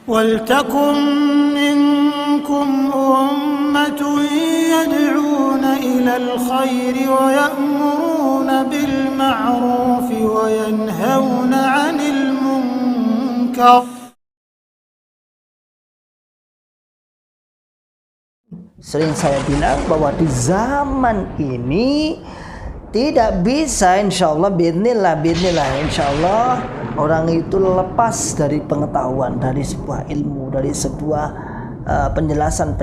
وَلْتَكُنْ مِنْكُمْ أُمَّةٌ يَدْعُونَ إِلَى الْخَيْرِ وَيَأْمُرُونَ بِالْمَعْرُوفِ وَيَنْهَوْنَ عَنِ الْمُنْكَرِ. Sering saya bilang bahwa di zaman ini tidak bisa, insyaallah, bismillah, insyaallah orang itu lepas dari pengetahuan, dari sebuah ilmu, dari sebuah penjelasan,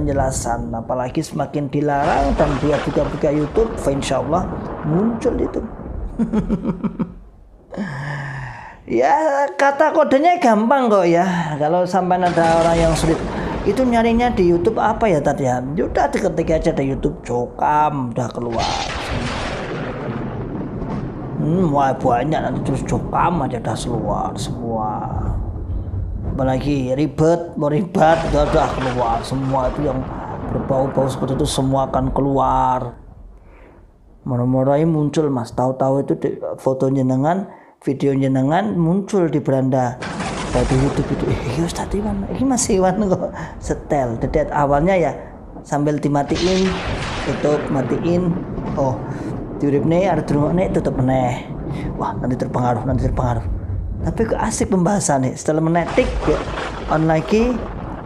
apalagi semakin dilarang dan dia juga buka YouTube, insyaallah muncul itu. Ya, kata kodenya gampang kok ya. Kalau sampai ada orang yang sulit, itu nyarinya di YouTube apa ya tadi ya? Udah diketik aja di YouTube Jokam, udah keluar. Wah banyak, nanti terus Jokam aja udah keluar semua. Apalagi ribet, udah keluar semua. Itu yang berbau-bau seperti itu semua akan keluar. Mulai muncul mas, tahu-tahu itu fotonya dengan video jenengan muncul di beranda di YouTube itu. Ustaz Iwan, ini masih Iwan kok setel. Dedet awalnya ya sambil dimatiin, tutup, matiin. Oh, diuripne ada turunne tutup meneh. Wah, nanti terpengaruh. Tapi kok asik pembahasan nih. Setelah menetik ya, on lagi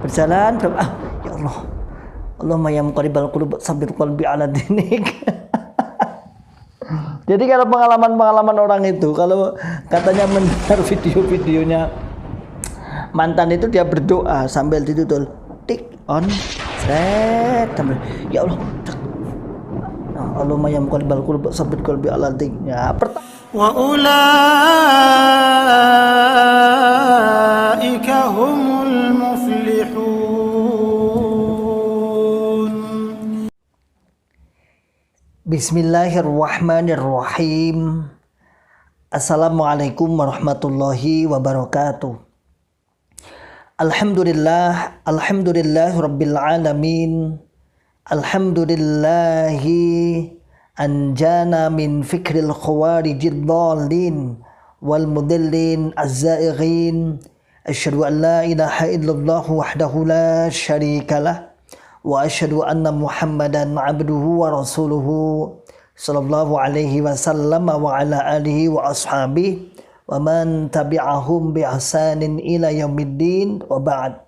berjalan. Ya Allah. Allahumma ya muqallibal qulub tsabbit qalbi ala dinik. Jadi kalau pengalaman orang itu, kalau katanya mendengar video-videonya mantan itu, dia berdoa sambil ditutul tik on set, ya Allah, Allahumma ya muqallibal qulub tsabbit qalbi ala dinik. Ya, wa ulaika humul muflihun. Bismillahirrahmanirrahim. Assalamualaikum warahmatullahi wabarakatuh. Alhamdulillahi rabbil alamin. Alhamdulillahi anjana min fikril khawarijid dhalin wal mudillin az-zaighin. Asyhadu an la ilaha illallah wahdahu la syarikalah wa asyhadu anna Muhammadan abduhu wa rasuluhu sallallahu alaihi wasallam wa ala alihi wa ashabihi wa man tabi'ahum bi ihsanin ila yaumiddin wa ba'd.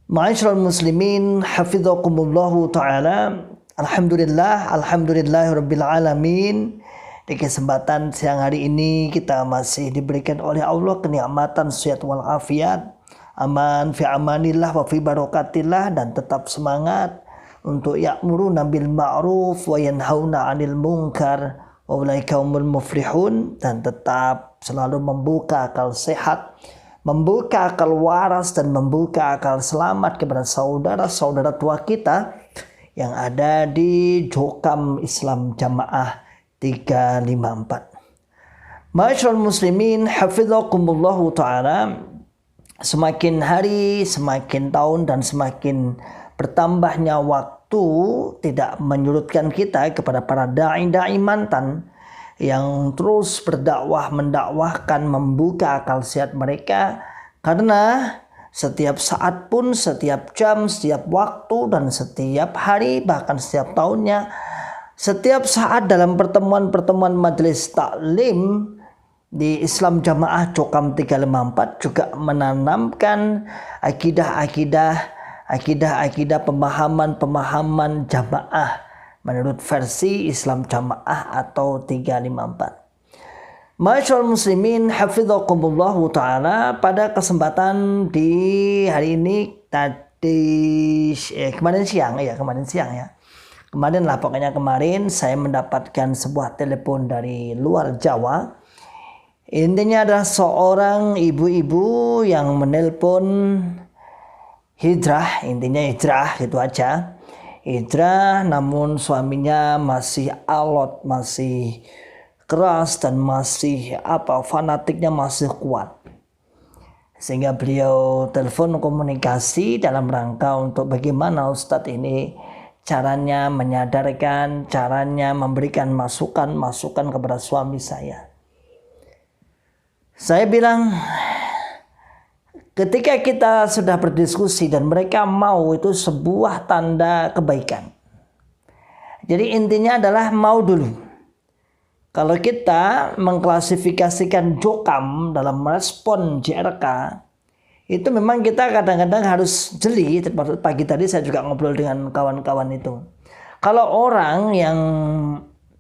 Ma'asyiral muslimin hafizakumullahu taala. Alhamdulillahirabbil alamin. Di kesempatan siang hari ini kita masih diberikan oleh Allah kenikmatan sehat wal afiat, aman fi amanillah wa fi barakatillah, dan tetap semangat untuk ya'muruna bil ma'ruf wa yanhauna 'anil munkar wa ulaika humul muflihun, dan tetap selalu membuka akal sehat, membuka akal waras, dan membuka akal selamat kepada saudara-saudara tua kita yang ada di Jokam Islam Jamaah 354. Ma'asyiral muslimin hafizakumullahu taala. Semakin hari, semakin tahun, dan semakin bertambahnya waktu tidak menyurutkan kita kepada para da'i mantan yang terus berdakwah, mendakwahkan, membuka akal sehat mereka, karena setiap saat pun, setiap jam, setiap waktu, dan setiap hari, bahkan setiap tahunnya, setiap saat dalam pertemuan-pertemuan majelis taklim di Islam Jamaah Jokam 354 juga menanamkan akidah, pemahaman jamaah menurut versi Islam Jamaah atau 354. Ma'asyiral muslimin hafizakumullahu taala. Pada kesempatan di hari ini kemarin siang ya. Kemarin saya mendapatkan sebuah telepon dari luar Jawa. Intinya adalah seorang ibu-ibu yang menelpon hijrah, intinya hijrah gitu aja. Hijrah namun suaminya masih alot, masih keras, dan masih fanatiknya masih kuat. Sehingga beliau telepon komunikasi dalam rangka untuk bagaimana Ustadz ini caranya menyadarkan, caranya memberikan masukan kepada suami saya. Saya bilang, Ketika kita sudah berdiskusi dan mereka mau, itu sebuah tanda kebaikan. Jadi intinya adalah mau dulu. Kalau kita mengklasifikasikan jokam dalam respon JRK, itu memang kita kadang-kadang harus jeli. Pagi tadi saya juga ngobrol dengan kawan-kawan itu. Kalau orang yang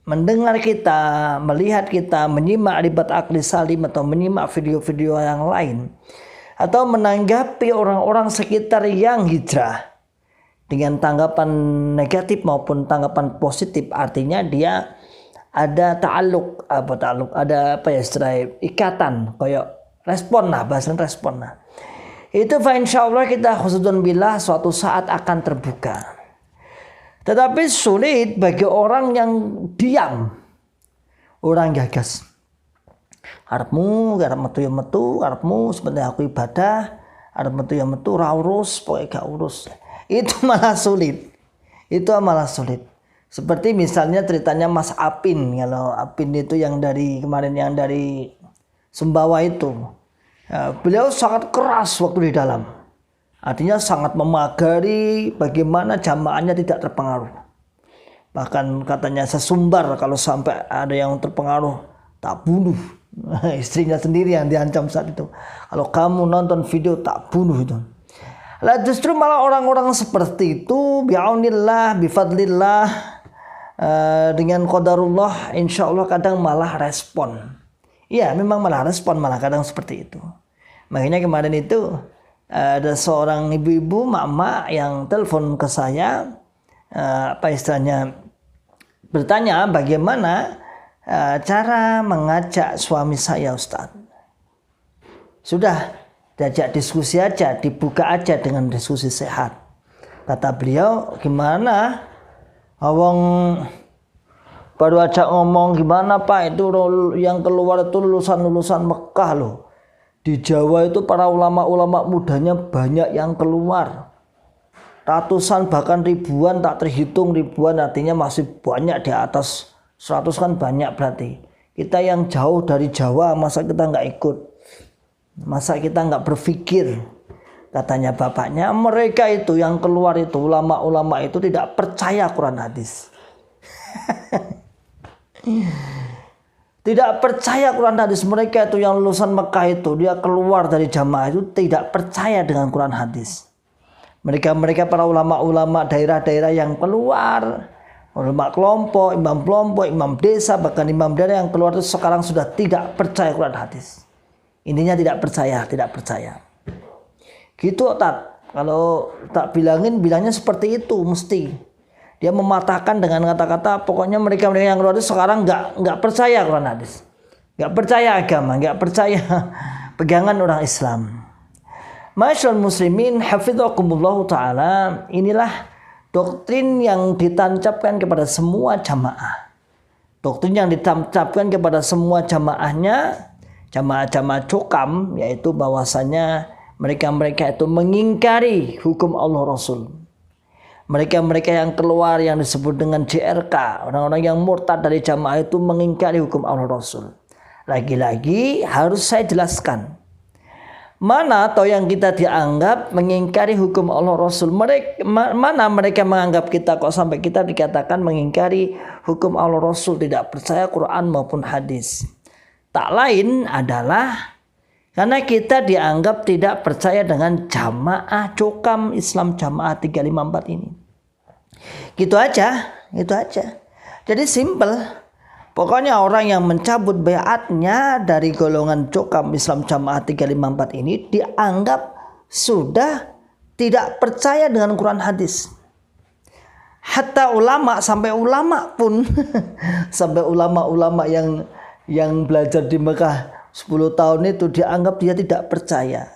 mendengar kita, melihat kita, menyimak ribat akli salim atau menyimak video-video yang lain, atau menanggapi orang-orang sekitar yang hijrah dengan tanggapan negatif maupun tanggapan positif, artinya dia ada ada ikatan, kayak respon lah, bahasa respon lah. Itu insyaallah kita khusnudon billah suatu saat akan terbuka. Tetapi sulit bagi orang yang diam, orang gagas. Arepmu arep metu ya metu, arepmu sebenarnya aku ibadah, arep metu ya metu, ora urus, pokoke gak urus. Itu malah sulit. Itu malah sulit. Seperti misalnya ceritanya Mas Apin, kalau Apin itu yang dari kemarin yang dari Sumbawa itu. Beliau sangat keras waktu di dalam. Artinya sangat memagari bagaimana jamaahnya tidak terpengaruh. Bahkan katanya sesumbar kalau sampai ada yang terpengaruh tak bunuh. Istrinya sendiri yang diancam saat itu. Kalau kamu nonton video tak bunuh itu. Lah justru malah orang-orang seperti itu bi'aunillah, bifadlillah, dengan qadarullah, insya Allah kadang malah respon. Iya memang malah respon, malah kadang seperti itu. Makanya kemarin itu ada seorang ibu-ibu mak-mak yang telepon ke saya, bertanya bagaimana cara mengajak suami saya Ustaz. Sudah diajak diskusi aja, dibuka aja dengan diskusi sehat. Kata beliau, gimana? Awang baru ajak ngomong gimana Pak, itu yang keluar itu lulusan-lulusan Mekah loh. Di Jawa itu para ulama-ulama mudanya banyak yang keluar. Ratusan bahkan ribuan, tak terhitung ribuan, artinya masih banyak di atas 100 kan banyak berarti. Kita yang jauh dari Jawa masa kita nggak ikut, masa kita nggak berpikir. Katanya bapaknya, mereka itu yang keluar itu ulama-ulama itu tidak percaya Quran hadis. Tidak percaya Quran hadis. Mereka itu yang lulusan Mekah itu, dia keluar dari jamaah itu tidak percaya dengan Quran hadis. Mereka para ulama-ulama daerah-daerah yang keluar, ulama kelompok, imam desa, bahkan imam daerah yang keluar itu sekarang sudah tidak percaya Quran hadis. Intinya tidak percaya. Gitu Tat. Kalau tak bilangnya seperti itu mesti. Dia mematahkan dengan kata-kata pokoknya mereka yang keluar itu sekarang nggak percaya Quran hadis. Nggak percaya agama, nggak percaya pegangan orang Islam. Masyaallah muslimin hafizakumullah ta'ala, inilah doktrin yang ditancapkan kepada semua jamaah. Doktrin yang ditancapkan kepada semua jamaahnya, jamaah-jamaah cokam, yaitu bahwasanya mereka itu mengingkari hukum Allah Rasul. Mereka yang keluar yang disebut dengan JRK, orang-orang yang murtad dari jamaah itu mengingkari hukum Allah Rasul. Lagi-lagi harus saya jelaskan. Mana atau yang kita dianggap mengingkari hukum Allah Rasul? Mana mereka menganggap kita kok sampai kita dikatakan mengingkari hukum Allah Rasul, tidak percaya Quran maupun hadis. Tak lain adalah karena kita dianggap tidak percaya dengan jamaah cokam Islam jamaah 354 ini. Gitu aja. Jadi simple. Pokoknya orang yang mencabut baiatnya dari golongan cokam Islam jamaah 354 ini dianggap sudah tidak percaya dengan Quran hadis. Hatta ulama, sampai ulama pun sampai ulama-ulama yang belajar di Mekah 10 tahun itu dianggap dia tidak percaya.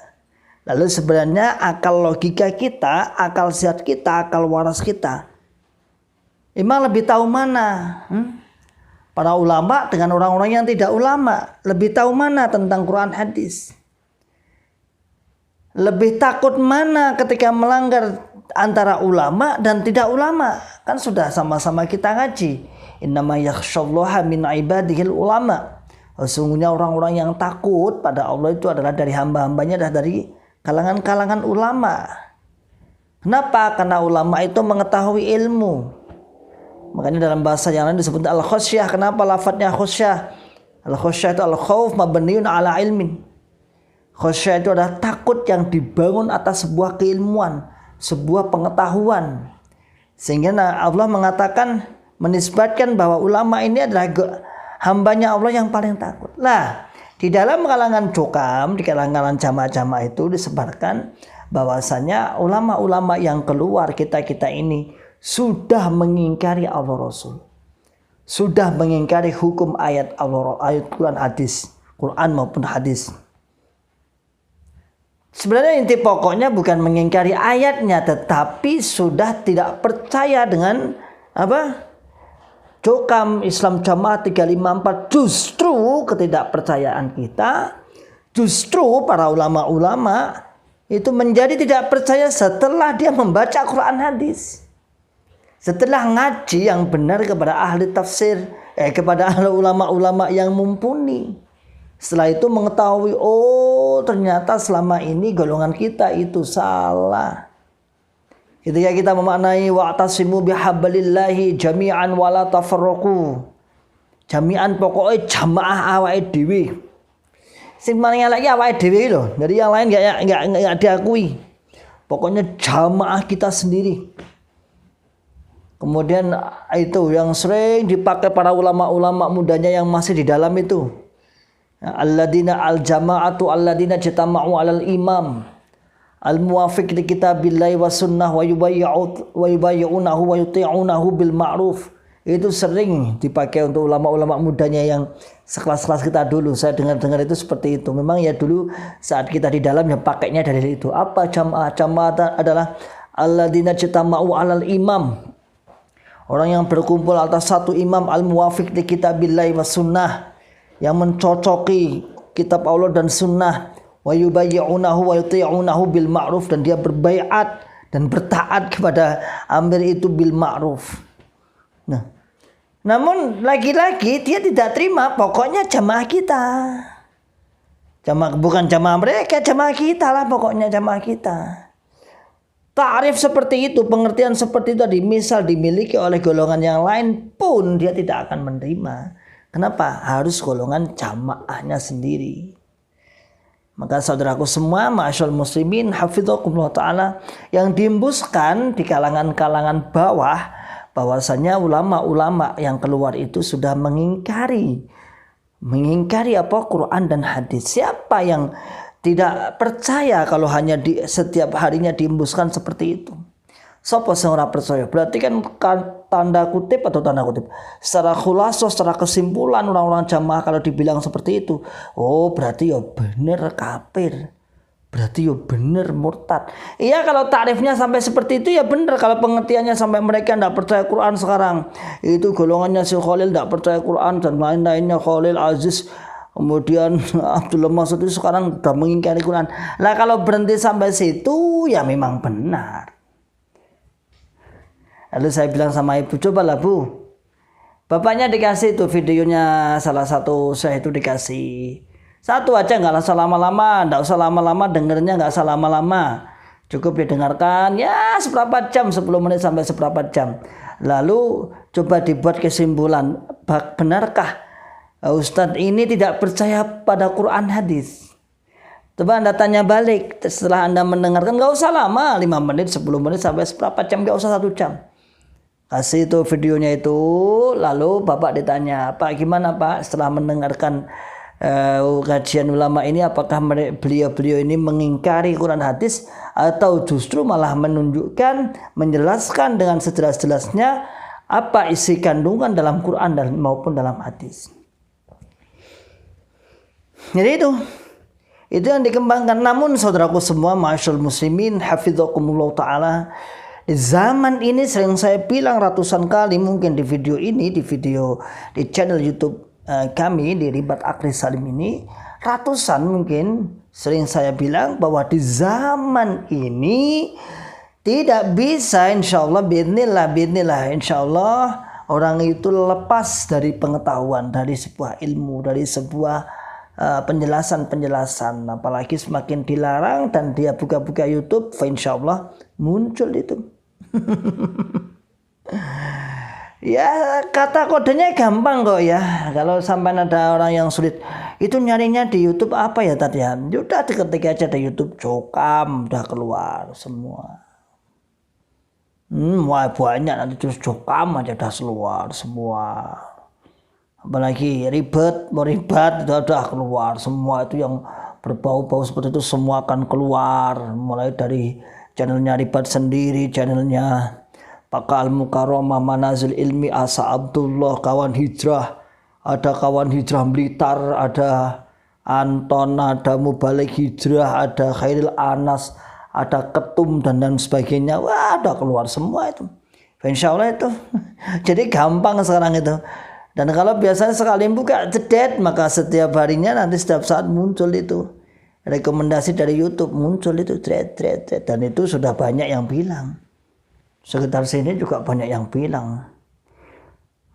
Lalu sebenarnya akal logika kita, akal sehat kita, akal waras kita, emang lebih tahu mana? Para ulama dengan orang-orang yang tidak ulama, lebih tahu mana tentang Quran hadis? Lebih takut mana ketika melanggar antara ulama dan tidak ulama? Kan sudah sama-sama kita ngaji. Innama yakhsyallaha min ibadihil ulama. Sesungguhnya orang-orang yang takut pada Allah itu adalah dari hamba-hambanya, dari kalangan-kalangan ulama. Kenapa? Karena ulama itu mengetahui ilmu. Makanya dalam bahasa yang lain disebut al-khasyah. Kenapa lafadznya khasyah? Al-khasyah itu al-khauf mabniun ala ilmin. Khasyah itu adalah takut yang dibangun atas sebuah keilmuan, sebuah pengetahuan. Sehingga Allah mengatakan, menisbatkan bahwa ulama ini adalah hambanya Allah yang paling takut. Lah, di dalam kalangan cukam, di kalangan jamaah-jamaah itu disebarkan bahwasanya ulama-ulama yang keluar kita-kita ini sudah mengingkari Allah Rasul. Sudah mengingkari hukum ayat Allah, ayat Quran hadis, Quran maupun hadis. Sebenarnya inti pokoknya bukan mengingkari ayatnya, tetapi sudah tidak percaya dengan apa? Cukam Islam Jamaah 354. Justru ketidakpercayaan kita, justru para ulama-ulama itu menjadi tidak percaya setelah dia membaca Quran hadis. Setelah ngaji yang benar kepada ahli tafsir, kepada ahli ulama-ulama yang mumpuni. Setelah itu mengetahui, oh ternyata selama ini golongan kita itu salah. Ketika kita memaknai wa'tasimu bihablillahi jami'an wala tafarraqu. Jami'an pokoknya jamaah awake dhewe. Sing paling lagi awake dhewe lho, dari yang lain enggak diakui. Pokoknya jamaah kita sendiri. Kemudian itu yang sering dipakai para ulama-ulama mudanya yang masih di dalam itu. Alladzina al-jama'atu alladzina jatama'u 'alal imam. Al-muwafiq li kitabillahi wa sunnah wa yubayyi'unahu wa yuti'unahu bil ma'ruf. Itu sering dipakai untuk ulama-ulama mudanya yang sekelas-kelas kita dulu. Saya dengar-dengar itu seperti itu. Memang ya dulu saat kita di dalam ya pakainya dari itu. Apa jamaah? Jamaah adalah alladzina jatama'u 'alal imam. Orang yang berkumpul atas satu imam, al-muwafiq li kitabillahi wa sunnah, yang mencocoki kitab Allah dan sunnah, wa yubayyi'unahu wa yuti'unahu bil ma'ruf, dan dia berbaiat dan bertaat kepada amir itu bil ma'ruf. Nah, namun lagi-lagi dia tidak terima, pokoknya jamaah kita. Bukan jamaah mereka, jamaah kita lah, pokoknya jamaah kita. Ta'rif seperti itu, pengertian seperti itu misal dimiliki oleh golongan yang lain pun dia tidak akan menerima. Kenapa? Harus golongan jamaahnya sendiri. Maka saudaraku semua, ma'asyal muslimin hafizakumullah ta'ala, yang diembuskan di kalangan-kalangan bawah bahwasanya ulama-ulama yang keluar itu sudah mengingkari apa? Quran dan hadis. Siapa yang tidak percaya kalau hanya di setiap harinya diembuskan seperti itu? Sopo sing ora percaya? Berarti kan tanda kutip secara khulasoh, secara kesimpulan orang-orang jamaah kalau dibilang seperti itu, oh berarti ya bener kafir, berarti ya bener murtad. Iya, kalau takrifnya sampai seperti itu ya bener. Kalau pengertiannya sampai mereka tidak percaya Quran sekarang, itu golongannya si Khalil tidak percaya Quran dan lain-lainnya, Khalil Aziz, kemudian Abdullah Mas'ud itu sekarang sudah mengingkari Quran. Lah kalau berhenti sampai situ ya memang benar. Lalu saya bilang sama ibu, cobalah bu, bapaknya dikasih itu videonya salah satu saya itu dikasih satu aja, nggak usah lama-lama, nggak usah lama-lama dengernya, nggak usah lama-lama, cukup didengarkan ya seberapa jam, 10 menit sampai seberapa jam. Lalu coba dibuat kesimpulan, benarkah Ustadz ini tidak percaya pada Quran hadis? Coba Anda tanya balik setelah Anda mendengarkan, nggak usah lama, 5 menit, 10 menit sampai seberapa jam, nggak usah 1 jam. Kasih itu videonya itu, lalu bapak ditanya, Pak gimana Pak setelah mendengarkan kajian ulama ini, apakah beliau ini mengingkari Quran hadis atau justru malah menunjukkan, menjelaskan dengan sejelas-jelasnya apa isi kandungan dalam Quran dan maupun dalam hadis. Jadi itu yang dikembangkan. Namun saudaraku semua, ma'asyal muslimin hafizakumullah ta'ala, di zaman ini sering saya bilang ratusan kali mungkin di video ini, di channel YouTube kami di Ribat Akri Salim ini, ratusan mungkin sering saya bilang bahwa di zaman ini tidak bisa, insyaallah bismillah insyaallah orang itu lepas dari pengetahuan, dari sebuah ilmu, dari sebuah penjelasan-penjelasan, apalagi semakin dilarang dan dia buka-buka YouTube, insya Allah muncul itu. Ya kata kodenya gampang kok ya. Kalau sampai ada orang yang sulit, itu nyarinya di YouTube apa ya tadi ya? Udah diketik aja di YouTube Jokam, udah keluar semua. Wah banyak nanti terus Jokam aja udah keluar semua. Apalagi ribet, udah keluar semua itu yang berbau-bau seperti itu semua akan keluar, mulai dari channelnya Ribet sendiri, channelnya Pak Al-Mukarramah Manazil Ilmi Asa Abdullah, kawan hijrah, ada kawan hijrah Blitar, ada Anton, ada Mubalik Hijrah, ada Khairil Anas, ada Ketum dan sebagainya. Wah udah keluar semua itu, insya Allah itu. Jadi gampang sekarang itu. Dan kalau biasanya sekali buka jedet, maka setiap harinya nanti setiap saat muncul itu rekomendasi dari YouTube, muncul itu thread. Dan itu sudah banyak yang bilang. Sekitar sini juga banyak yang bilang.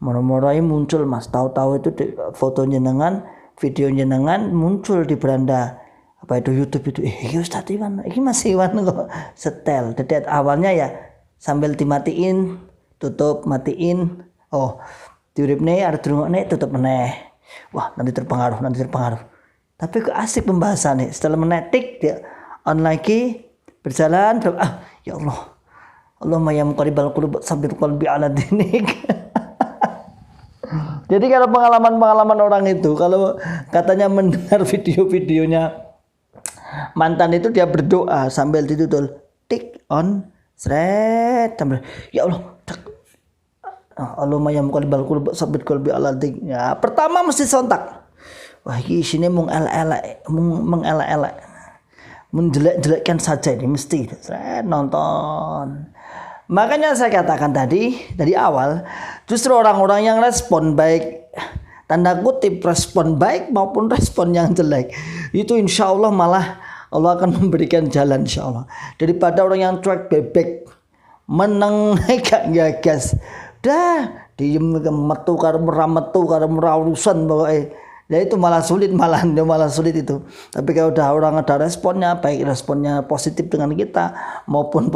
Murah-murahnya muncul mas, tahu-tahu itu foto jenengan, video jenengan muncul di beranda apa itu YouTube itu. Ustaz Iwan, ini masih Iwan kok setel. Dedet awalnya ya sambil dimatiin, tutup, matiin. Oh, diuripne ada durungane tutup meneh. Wah, nanti terpengaruh. Tapi kok asik pembahasan nih. Setelah menetik dia on lagi berjalan. Ya Allah. Allahumma ya muqallibal qulub tsabbit qalbi ala dinik. Jadi kalau pengalaman orang itu, kalau katanya mendengar video-videonya mantan itu dia berdoa sambil ditutul tik on thread sambil ya Allah. Allahumma ya muqallibal qulub tsabbit qalbi ala dinik. Ya, pertama mesti sontak. Wah, ini sini mengelak-elak, menjelek-jelekkan saja ini mesti. Saya nonton. Makanya saya katakan tadi dari awal, justru orang-orang yang respon baik, tanda kutip respon baik maupun respon yang jelek, itu insya Allah malah Allah akan memberikan jalan insya Allah. Daripada orang yang cuek bebek, meneng gak gagas, dah diem metu karo urusan pokoknya. Ya itu malah sulit itu. Tapi kalau udah orang ada responnya, baik responnya positif dengan kita maupun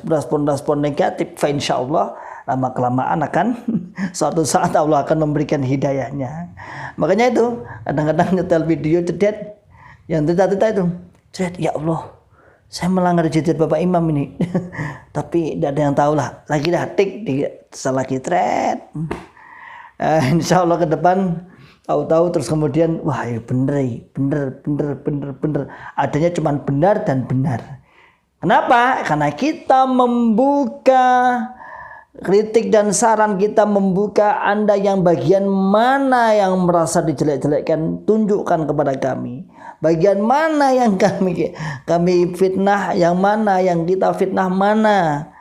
respon negatif, insya Allah lama kelamaan akan suatu saat Allah akan memberikan hidayahnya. Makanya itu kadang-kadang nyetel video cedet yang tita-tita itu, cedet ya Allah, saya melanggar cedet Bapak Imam ini. Tapi tidak ada yang tahu lah. Lagi dah tik lagi thread. Insya Allah ke depan tahu-tahu terus kemudian wah ya bener. Adanya cuma benar dan benar. Kenapa? Karena kita membuka kritik dan saran, kita membuka Anda yang bagian mana yang merasa dijelek-jelekkan, tunjukkan kepada kami. Bagian mana yang kami fitnah, yang mana yang kita fitnah, mana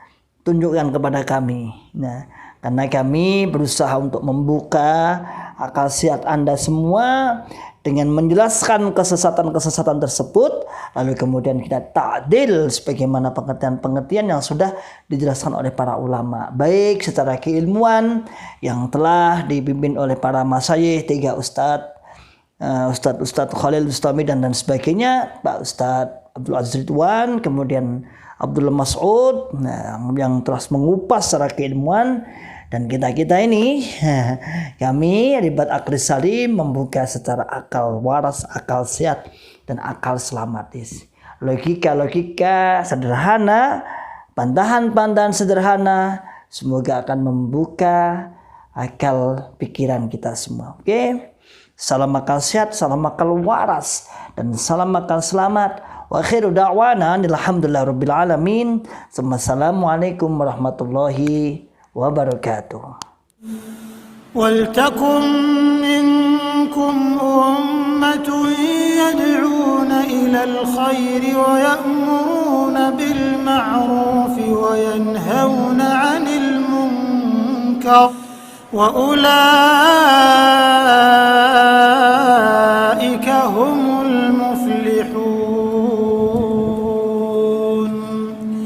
tunjukkan kepada kami. Nah, karena kami berusaha untuk membuka akal sehat Anda semua dengan menjelaskan kesesatan-kesesatan tersebut, lalu kemudian kita ta'dil sebagaimana pengertian-pengertian yang sudah dijelaskan oleh para ulama, baik secara keilmuan yang telah dipimpin oleh para masyayikh, 3 Ustadz Khalil Bustami dan sebagainya, Pak Ustadz Abdul Aziz Ridwan, kemudian Abdul Mas'ud, yang terus mengupas secara keilmuan. Dan kita ini kami Ribet Akris Salim membuka secara akal waras, akal sehat dan akal selamatis. Logika sederhana, bantahan-bantahan sederhana, semoga akan membuka akal pikiran kita semua. Oke? Salam akal sehat, salam akal waras dan salam akal selamat. Wa akhiru da'wana alhamdulillahirabbil alamin. Assalamualaikum warahmatullahi wabarakatuh. ولتكن منكم أمة يدعون إلى الخير ويأمرون بالمعروف وينهون عن المنكر وأولئك